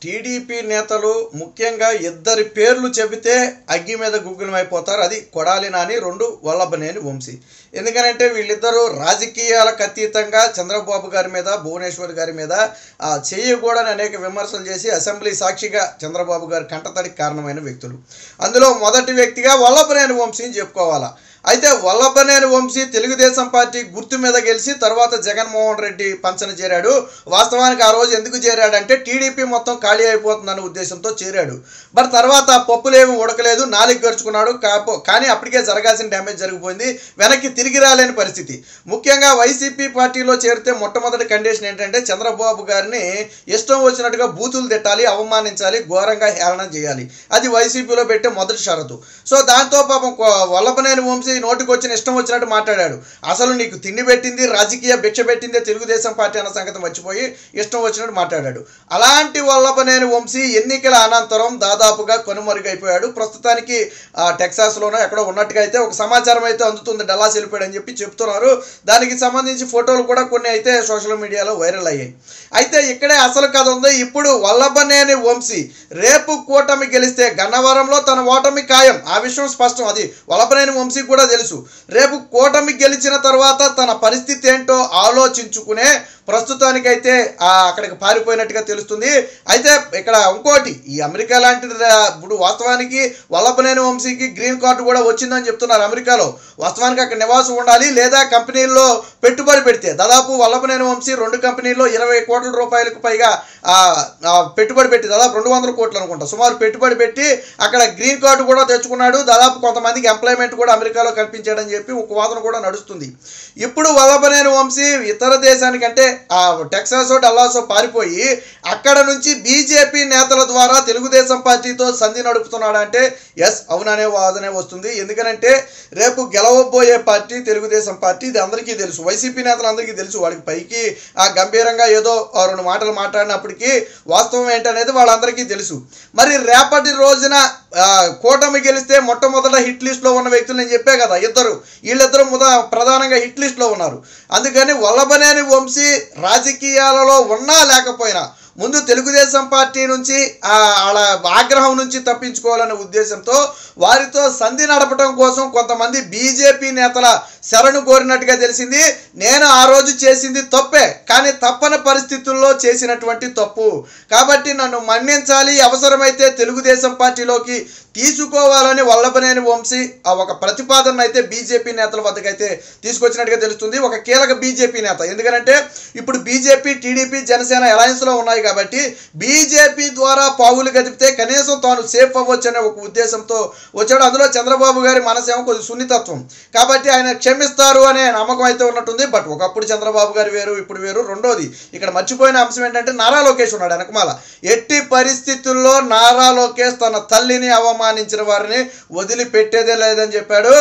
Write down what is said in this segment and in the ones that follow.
TDP నేతలు ముఖ్యంగా ఇద్దరి పేర్లు చెబితే అగ్గి మీద గుగ్గులమైపోతారు. అది కొడాలి నాని, రెండు వల్లభనేని వంశీ. ఎందుకనంటే వీళ్ళిద్దరూ రాజకీయాలకు అతీతంగా చంద్రబాబు గారి మీద, భువనేశ్వర్ గారి మీద చేయకూడని అనేక విమర్శలు చేసి అసెంబ్లీ సాక్షిగా చంద్రబాబు గారి కంటతడికి కారణమైన వ్యక్తులు. అందులో మొదటి వ్యక్తిగా వల్లభనేని వంశీని చెప్పుకోవాలా. అయితే వల్లభనేని వంశీ తెలుగుదేశం పార్టీ గుర్తు మీద గెలిచి తర్వాత జగన్మోహన్ రెడ్డి పంచన చేరాడు. వాస్తవానికి ఆ రోజు ఎందుకు చేరాడంటే టీడీపీ మొత్తం ఖాళీ అయిపోతుందన్న ఉద్దేశంతో చేరాడు. మరి తర్వాత పప్పులేమీ ఉడకలేదు, నాలుగు గరుచుకున్నాడు. కానీ అప్పటికే జరగాల్సిన డ్యామేజ్ జరిగిపోయింది, వెనక్కి తిరిగి రాలేని పరిస్థితి. ముఖ్యంగా వైసీపీ పార్టీలో చేరితే మొట్టమొదటి కండిషన్ ఏంటంటే చంద్రబాబు గారిని ఇష్టం వచ్చినట్టుగా బూతులు తిట్టాలి, అవమానించాలి, ఘోరంగా హేళన చేయాలి. అది వైసీపీలో పెట్టే మొదటి షరతు. సో దాంతో పాపం వల్లభనేని వంశీ నోటికి వచ్చిన ఇష్టం వచ్చినట్టు మాట్లాడాడు. అసలు నీకు తిండి పెట్టింది, రాజకీయ భిక్ష పెట్టిందే తెలుగుదేశం పార్టీ అన్న సంగతి మర్చిపోయి ఇష్టం వచ్చినట్టు మాట్లాడాడు. అలాంటి వల్లభనేని వంశీ ఎన్నికల అనంతరం దాదాపుగా కనుమరుగైపోయాడు. ప్రస్తుతానికి టెక్సాస్లోనో ఎక్కడో ఉన్నట్టుగా అయితే ఒక సమాచారం అయితే అందుతుంది, డల్లాస్ వెళ్ళిపోయాడు అని చెప్పి చెప్తున్నారు. దానికి సంబంధించి ఫోటోలు కూడా కొన్ని అయితే సోషల్ మీడియాలో వైరల్ అయ్యాయి. అయితే ఇక్కడే అసలు కథ ఉంది. ఇప్పుడు వల్లభనేని వంశీ రేపు కూటమి గెలిస్తే గన్నవరంలో తన ఓటమి ఖాయం, ఆ విషయం స్పష్టం. అది వల్లభనేని వంశీ కూడా తెలుసు. రేపు కూటమి గెలిచిన తర్వాత తన పరిస్థితి ఏంటో ఆలోచించుకునే ప్రస్తుతానికైతే అక్కడికి పారిపోయినట్టుగా తెలుస్తుంది. అయితే ఇక్కడ ఇంకోటి, ఈ అమెరికా లాంటిది ఇప్పుడు వాస్తవానికి వల్లభనేని వంశీకి గ్రీన్ కార్డు కూడా వచ్చిందని చెప్తున్నారు అమెరికాలో. వాస్తవానికి అక్కడ నివాసం ఉండాలి లేదా కంపెనీల్లో పెట్టుబడి పెడితే దాదాపు వల్లభనేని వంశీ 2 కంపెనీల్లో 20 కోట్ల రూపాయలకు పైగా పెట్టుబడి పెట్టి దాదాపు 200 కోట్లు అనుకుంటా సుమారు పెట్టుబడి పెట్టి అక్కడ గ్రీన్ కార్డు కూడా తెచ్చుకున్నాడు. దాదాపు కొంతమందికి ఎంప్లాయ్మెంట్ కూడా అమెరికాలో కల్పించాడని చెప్పి ఒక వాదన కూడా నడుస్తుంది. ఇప్పుడు వల్లభనేని వంశీ ఇతర దేశానికంటే టెక్సాసో డల్లాసో పారిపోయి అక్కడ నుంచి బీజేపీ నేతల ద్వారా తెలుగుదేశం పార్టీతో సంధి నడుపుతున్నాడంటే ఎస్, అవుననే వాదనే వస్తుంది. ఎందుకనంటే రేపు గెలవబోయే పార్టీ తెలుగుదేశం పార్టీ, ఇది అందరికీ తెలుసు. వైసీపీ నేతలందరికీ తెలుసు. వాడికి పైకి గంభీరంగా ఏదో 2 మాటలు మాట్లాడినప్పటికీ వాస్తవం ఏంటనేది వాళ్ళందరికీ తెలుసు. మరి రేపటి రోజున కూటమి గెలిస్తే మొట్టమొదట హిట్ లిస్ట్లో ఉన్న వ్యక్తులు నేను చెప్పే కదా, వీళ్ళిద్దరూ ప్రధానంగా హిట్ లిస్ట్లో ఉన్నారు. అందుకని వల్లభనేని వంశీ రాజకీయాలలో ఉన్నా లేకపోయినా ముందు తెలుగుదేశం పార్టీ నుంచి వాళ్ళ ఆగ్రహం నుంచి తప్పించుకోవాలనే ఉద్దేశంతో వారితో సంధి నడపడం కోసం కొంతమంది బీజేపీ నేతల శరణు కోరినట్టుగా తెలిసింది. నేను ఆ రోజు చేసింది తప్పే, కానీ తప్పని పరిస్థితుల్లో చేసినటువంటి తప్పు కాబట్టి నన్ను మన్నించాలి, అవసరమైతే తెలుగుదేశం పార్టీలోకి తీసుకోవాలని వల్లభనేని వంశీ ఒక ప్రతిపాదన అయితే బీజేపీ నేతల వద్దకైతే తీసుకొచ్చినట్టుగా తెలుస్తుంది. ఒక కీలక బీజేపీ నేత, ఎందుకంటే ఇప్పుడు బీజేపీ, టీడీపీ, జనసేన అలయన్స్లో ఉన్నాయి కాబట్టి బీజేపీ ద్వారా పావులు గదిపితే కనీసం తాను సేఫ్ అవ్వచ్చు అనే ఒక ఉద్దేశంతో వచ్చాడు. అందులో చంద్రబాబు గారి మనసేమో కొద్ది సున్నితత్వం కాబట్టి ఆయన క్షమిస్తారు అనే నమ్మకం అయితే ఉన్నట్టుంది. బట్ ఒకప్పుడు చంద్రబాబు గారు వేరు, ఇప్పుడు వేరు. రెండోది ఇక్కడ మర్చిపోయిన అంశం ఏంటంటే నారా లోకేష్ ఉన్నాడు వెనకమాల. ఎట్టి పరిస్థితుల్లో నారా లోకేష్ తన తల్లిని అవమానించిన వారిని వదిలిపెట్టేదే లేదని చెప్పాడు.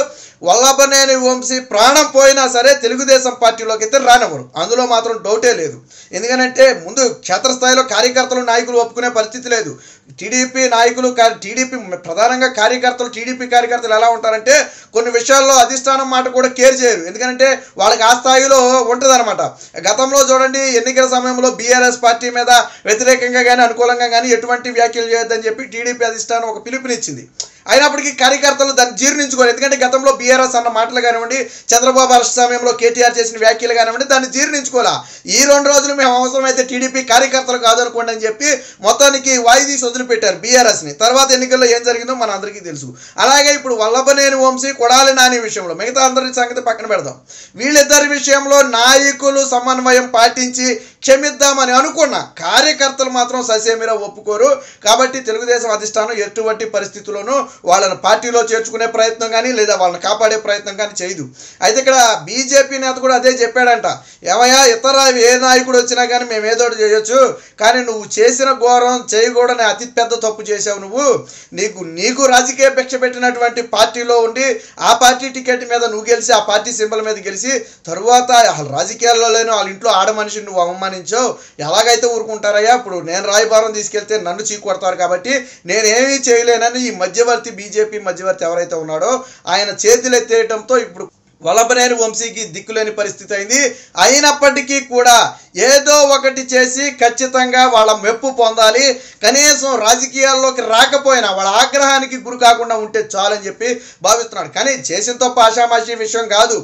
వల్లభనేని వంశీ ప్రాణం పోయినా సరే తెలుగుదేశం పార్టీలోకి అయితే రానివ్వరు, అందులో మాత్రం డౌటే లేదు. ఎందుకంటే ముందు క్షేత్రస్థాయిలో కార్యకర్తలు, నాయకులు ఒప్పుకునే పరిస్థితి లేదు. టీడీపీ నాయకులు, టీడీపీ ప్రధానంగా కార్యకర్తలు, టీడీపీ కార్యకర్తలు ఎలా ఉంటారంటే కొన్ని విషయాల్లో అధిష్టానం మాట కూడా కేర్ చేయరు. ఎందుకంటే వాళ్ళకి ఆ స్థాయిలో ఉంటుంది అనమాట. గతంలో చూడండి, ఎన్నికల సమయంలో బీఆర్ఎస్ పార్టీ మీద వ్యతిరేకంగా కానీ అనుకూలంగా కానీ ఎటువంటి వ్యాఖ్యలు చేయొద్దని చెప్పి టీడీపీ అధిష్టానం ఒక పిలుపునిచ్చింది. అయినప్పటికీ కార్యకర్తలు దాన్ని జీర్ణించుకోరు. ఎందుకంటే గతంలో బీఆర్ఎస్ అన్న మాటలు కానివ్వండి, చంద్రబాబు అరెస్ట్ సమయంలో కేటీఆర్ చేసిన వ్యాఖ్యలు కానివ్వండి, దాన్ని జీర్ణించుకోవాలా. ఈ 2 రోజులు మేము అవసరమైతే టీడీపీ కార్యకర్తలు కాదనుకోండి అని చెప్పి మొత్తానికి వాయిదీసి వదిలిపెట్టారు బీఆర్ఎస్ని. తర్వాత ఎన్నికల్లో ఏం జరిగిందో మన అందరికీ తెలుసు. అలాగే ఇప్పుడు వల్లభనేని వంశీ, కొడాలి నాని విషయంలో మిగతా అందరి సంగతి పక్కన పెడదాం. వీళ్ళిద్దరి విషయంలో నాయకులు సమన్వయం పాటించి క్షమిద్దామని అనుకున్న కార్యకర్తలు మాత్రం ససేమిరా ఒప్పుకోరు. కాబట్టి తెలుగుదేశం అధిష్టానం ఎటువంటి పరిస్థితుల్లోనూ వాళ్ళని పార్టీలో చేర్చుకునే ప్రయత్నం కానీ లేదా వాళ్ళని కాపాడే ప్రయత్నం కానీ చేయదు. అయితే ఇక్కడ బీజేపీ నేత కూడా అదే చెప్పాడంట. ఏమయ్యా, ఇతర ఏ నాయకుడు వచ్చినా కానీ మేము ఏదో చేయొచ్చు, కానీ నువ్వు చేసిన ఘోరం చేయకూడని అతి పెద్ద తప్పు చేసావు. నువ్వు నీకు రాజకీయ భిక్ష పెట్టినటువంటి పార్టీలో ఉండి ఆ పార్టీ టికెట్ మీద నువ్వు గెలిచి, ఆ పార్టీ సింబల్ మీద గెలిచి తరువాత రాజకీయాల్లో లేని వాళ్ళ ఇంట్లో ఆడ మనిషిని నువ్వు అవమానించావు. ఎలాగైతే ఊరుకుంటారయ్యా? ఇప్పుడు నేను రాయబారం తీసుకెళ్తే నన్ను చీకొడతారు కాబట్టి నేనేమీ చేయలేనని ఈ మధ్యవర్తి, బీజేపీ మధ్యవర్తి ఎవరైతే ఉన్నాడో ఆయన చేతులు ఎత్తేయడంతో ఇప్పుడు వల్లభనేని వంశీకి దిక్కులేని పరిస్థితి అయింది. అయినప్పటికీ కూడా ఏదో ఒకటి చేసి ఖచ్చితంగా వాళ్ళ మెప్పు పొందాలి, కనీసం రాజకీయాల్లోకి రాకపోయినా వాళ్ళ ఆగ్రహానికి గురి కాకుండా ఉంటే చాలని చెప్పి భావిస్తున్నాడు. కానీ చేసిన తప్ప ఆషామాషి విషయం కాదు.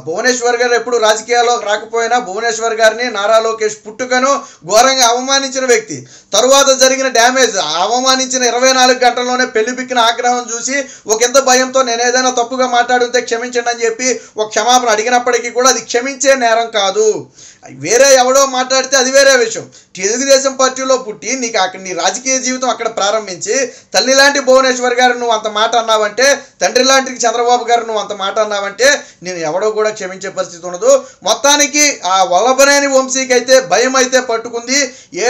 భువనేశ్వర్ గారు ఎప్పుడు రాజకీయాల్లోకి రాకపోయినా భువనేశ్వర్ గారిని నారా లోకేష్ పుట్టుకను ఘోరంగా అవమానించిన వ్యక్తి. తరువాత జరిగిన డ్యామేజ్, అవమానించిన 24 గంటల్లోనే పెళ్లిపిక్కిన ఆగ్రహం చూసి ఒకంత భయంతో నేను ఏదైనా తప్పుగా మాట్లాడుంటే క్షమించండి అని చెప్పి ఒక క్షమాపణ అడిగినప్పటికీ కూడా అది క్షమించే నేరం కాదు. వేరే ఎవడో మాట్లాడితే అది వేరే విషయం. తెలుగుదేశం పార్టీలో పుట్టి నీకు అక్కడ నీ రాజకీయ జీవితం అక్కడ ప్రారంభించి తల్లి లాంటి భువనేశ్వర్ గారు నువ్వు అంత మాట అన్నావంటే, తండ్రి లాంటి చంద్రబాబు గారు నువ్వు అంత మాట అన్నావంటే నేను ఎవడో కూడా క్షమించే పరిస్థితి ఉండదు. మొత్తానికి ఆ వల్లభనేని వంశీకి అయితే భయం అయితే పట్టుకుంది.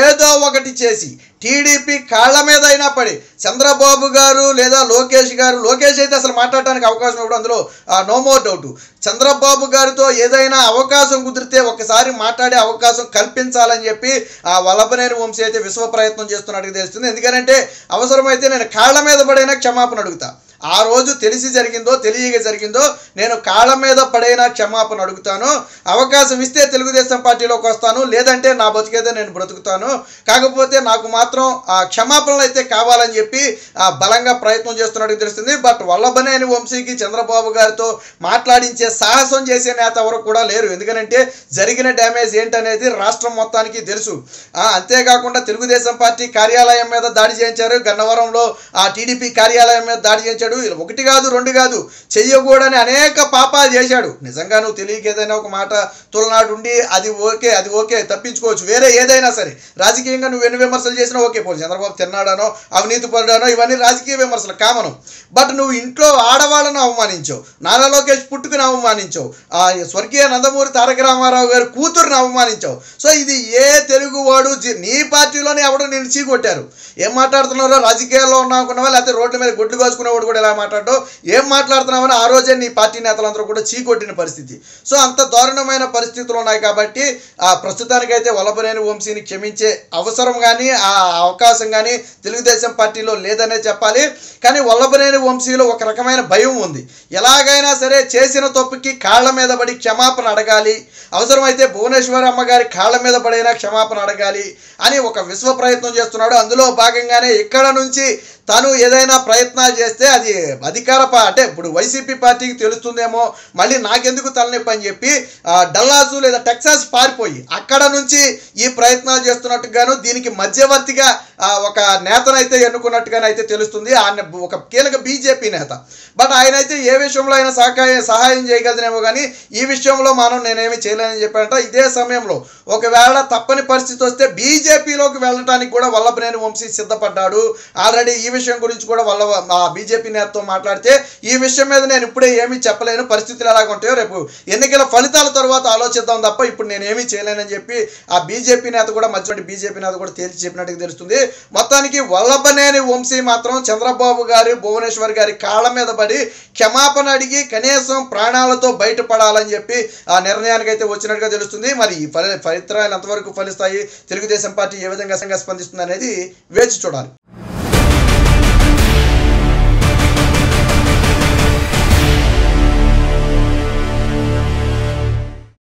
ఏదో ఒకటి చేసి టీడీపీ కాళ్ళ మీద అయినా పడి చంద్రబాబు గారు లేదా లోకేష్ గారు, లోకేష్ అయితే అసలు మాట్లాడటానికి అవకాశం ఇవ్వడం అందులో నో మోర్ డౌట్, చంద్రబాబు గారితో ఏదైనా అవకాశం కుదిరితే ఒకసారి మాట్లాడే అవకాశం కల్పించాలని చెప్పి ఆ వల్లభనేని వంశీ అయితే విశ్వ ప్రయత్నం చేస్తున్నట్టుగా తెలుస్తుంది. ఎందుకంటే అవసరమైతే నేను కాళ్ళ మీద పడైనా క్షమాపణ అడుగుతా. ఆ రోజు తెలిసి జరిగిందో తెలియక జరిగిందో నేను కాళ్ళ మీద పడైనా క్షమాపణ అడుగుతాను. అవకాశం ఇస్తే తెలుగుదేశం పార్టీలోకి వస్తాను, లేదంటే నా బతికేదో నేను బ్రతుకుతాను. కాకపోతే నాకు మాత్రం ఆ క్షమాపణలు అయితే కావాలని చెప్పి బలంగా ప్రయత్నం చేస్తున్నట్టు తెలుస్తుంది. బట్ వల్లభనేని వంశీకి చంద్రబాబు గారితో మాట్లాడించే సాహసం చేసే నేత ఎవరు కూడా లేరు. ఎందుకంటే జరిగిన డ్యామేజ్ ఏంటనేది రాష్ట్రం మొత్తానికి తెలుసు. అంతేకాకుండా తెలుగుదేశం పార్టీ కార్యాలయం మీద దాడి చేయించారు, గన్నవరంలో ఆ టీడీపీ కార్యాలయం మీద దాడి చేయించారు. ఒకటి కాదు రెండు కాదు, చెయ్యకూడని అనేక పాపాలు చేశాడు. నిజంగా నువ్వు తెలియక ఏదైనా ఒక మాట తులనాడు ఉండి అది ఓకే తప్పించుకోవచ్చు, వేరే ఏదైనా సరే. రాజకీయంగా నువ్వు ఎన్ని విమర్శలు చేసినా ఓకే, పోనీ చంద్రబాబు తిన్నాడానో అవినీతి పరుడానో ఇవన్నీ రాజకీయ విమర్శలు కామను. బట్ నువ్వు ఇంట్లో ఆడవాళ్ళను అవమానించావు, నారా లోకేష్ పుట్టుకుని అవమానించావు, స్వర్గీయ నందమూరి తారక రామారావు గారి కూతురుని అవమానించావు. సో ఇది ఏ తెలుగువాడు, నీ పార్టీలోనే ఎవడో నేను చీకొట్టారు. ఏం మాట్లాడుతున్నారో రాజకీయాల్లో ఉన్నావుకున్నావా, లేకపోతే రోడ్ల మీద గొడ్లు కాసుకునేవాడు కూడా ఎలా మాట్లాడో, ఏం మాట్లాడుతున్నావని ఆ రోజే నీ పార్టీ నేతలందరూ కూడా చీకొట్టిన పరిస్థితి. సో అంత దారుణమైన పరిస్థితులు ఉన్నాయి. కాబట్టి ప్రస్తుతానికైతే వల్లభనేని వంశీని క్షమించే అవసరం కానీ ఆ అవకాశం కానీ తెలుగుదేశం పార్టీలో లేదనే చెప్పాలి. కానీ వల్లభనేని వంశీలో ఒక రకమైన భయం ఉంది. ఎలాగైనా సరే చేసిన తప్పుకి కాళ్ళ మీద పడి క్షమాపణ అడగాలి, అవసరమైతే భువనేశ్వర్ అమ్మగారి కాళ్ళ మీద పడైనా క్షమాపణ అడగాలి అని ఒక విశ్వ ప్రయత్నం చేస్తున్నాడు. అందులో భాగంగానే ఇక్కడ నుంచి తను ఏదైనా ప్రయత్నాలు చేస్తే అది అధికార అంటే ఇప్పుడు వైసీపీ పార్టీకి తెలుస్తుందేమో, మళ్ళీ నాకెందుకు తలనొప్పి అని చెప్పి డల్లాసు లేదా టెక్సాస్ పారిపోయి అక్కడ నుంచి ఈ ప్రయత్నాలు చేస్తున్నట్టుగాను దీనికి మధ్యవర్తిగా ఒక నేతనైతే ఎన్నుకున్నట్టుగానైతే తెలుస్తుంది. ఆయన ఒక కీలక బీజేపీ నేత. బట్ ఆయన అయితే ఏ విషయంలో అయినా సహాయం చేయగలదేమో కానీ ఈ విషయంలో నేనేమి చేయలేనని చెప్పారంట. ఇదే సమయంలో ఒకవేళ తప్పని పరిస్థితి వస్తే బీజేపీలోకి వెళ్ళడానికి కూడా వల్లభనేని వంశీ సిద్ధపడ్డాడు. ఆల్రెడీ ఈ విషయం గురించి కూడా బీజేపీ నేతతో మాట్లాడితే ఈ విషయం మీద నేను ఇప్పుడే ఏమీ చెప్పలేను, పరిస్థితులు ఎలాగ ఉంటాయో రేపు ఎన్నికల ఫలితాల తర్వాత ఆలోచిద్దాం తప్ప ఇప్పుడు నేనేమీ చేయలేనని చెప్పి ఆ బీజేపీ నేత కూడా బీజేపీ నేత కూడా తేల్చి చెప్పినట్టుగా తెలుస్తుంది. మొత్తానికి వల్లభనేని వంశీ మాత్రం చంద్రబాబు గారి భువనేశ్వర్ గారి కాళ్ళ మీద పడి క్షమాపణ అడిగి కనీసం ప్రాణాలతో బయటపడాలని చెప్పి ఆ నిర్ణయానికి అయితే వచ్చినట్టుగా తెలుస్తుంది. మరి ఈ ఫలితాలు ఎంతవరకు ఫలిస్తాయి, తెలుగుదేశం పార్టీ ఏ విధంగా స్పందిస్తుంది అనేది వేచి చూడాలి.